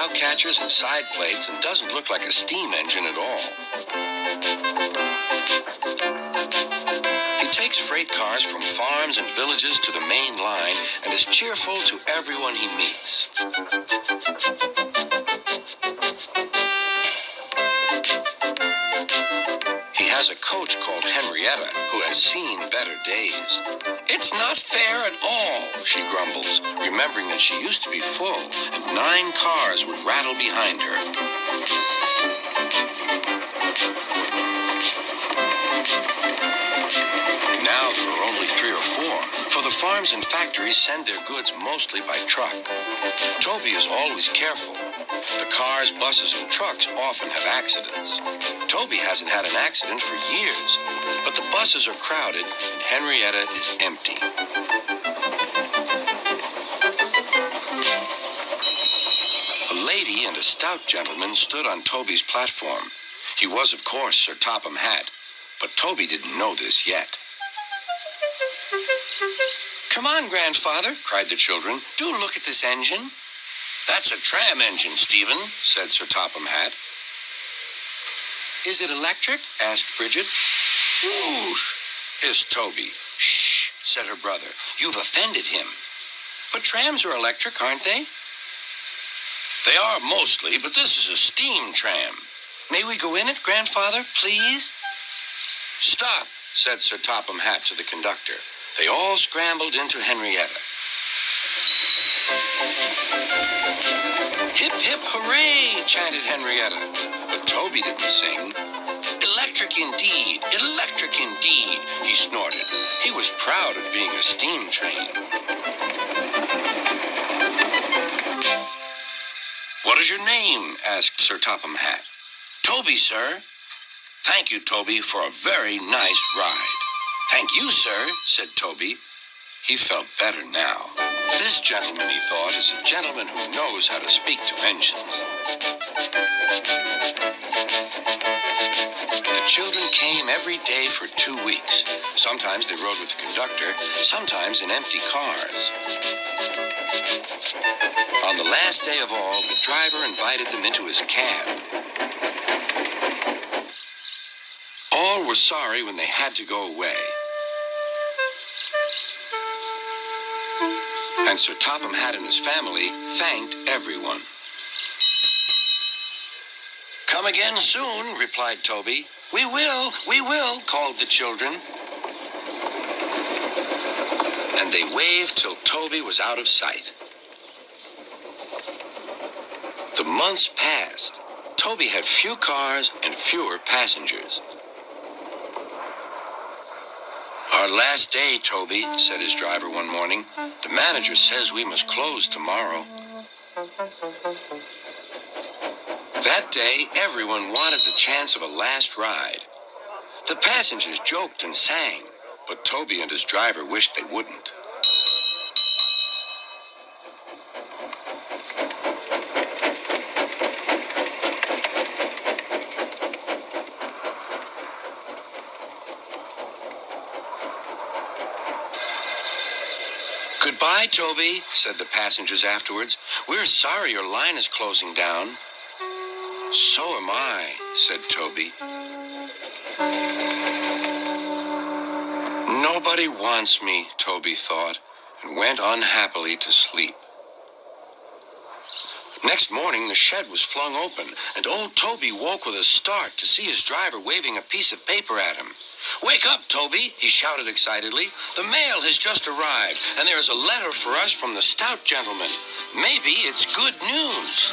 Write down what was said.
cow catchers and side plates and doesn't look like a steam engine at all. He takes freight cars from farms and villages to the main line and is cheerful to everyone he meets. He has a coach called Henrietta who has seen better days. "It's not fair at all," she grumbles, remembering that she used to be full and 9 cars would rattle behind her. Now there are only 3 or 4, for the farms and factories send their goods mostly by truck. Toby is always careful. The cars, buses, and trucks often have accidents. Toby hasn't had an accident for years, but the buses are crowded and Henrietta is empty. A lady and a stout gentleman stood on Toby's platform. He was, of course, Sir Topham Hatt, but Toby didn't know this yet. "Come on, grandfather," cried the children. "Do look at this engine." "That's a tram engine, Stephen," said Sir Topham Hatt. "Is it electric?" asked Bridget. "Whoosh," hissed Toby. "Shh," said her brother. "You've offended him." "But trams are electric, aren't they?" "They are mostly, but this is a steam tram." "May we go in it, grandfather, please?" "Stop," said Sir Topham Hatt to the conductor. They all scrambled into Henrietta. "Hip, hip, hooray," chanted Henrietta. But Toby didn't sing. "Electric indeed, electric indeed," he snorted. He was proud of being a steam train. "What is your name?" asked Sir Topham Hatt. "Toby, sir." "Thank you, Toby, for a very nice ride." "Thank you, sir," said Toby. He felt better now. This gentleman, he thought, is a gentleman who knows how to speak to engines. The children came every day for 2 weeks. Sometimes they rode with the conductor, sometimes in empty cars. On the last day of all, the driver invited them into his cab. All were sorry when they had to go away. And Sir Topham Hatt and his family thanked everyone. "Come again soon," replied Toby. We will," called the children. And they waved till Toby was out of sight. The months passed. Toby had few cars and fewer passengers. "Our last day, Toby," said his driver one morning. "The manager says we must close tomorrow." That day, everyone wanted the chance of a last ride. The passengers joked and sang, but Toby and his driver wished they wouldn't. "Goodbye, Toby," said the passengers afterwards. "We're sorry your line is closing down." "So am I," said Toby. Nobody wants me, Toby thought, and went unhappily to sleep. Next morning, the shed was flung open, and old Toby woke with a start to see his driver waving a piece of paper at him. "Wake up, Toby," he shouted excitedly. "The mail has just arrived, and there is a letter for us from the Stout gentleman. Maybe it's good news."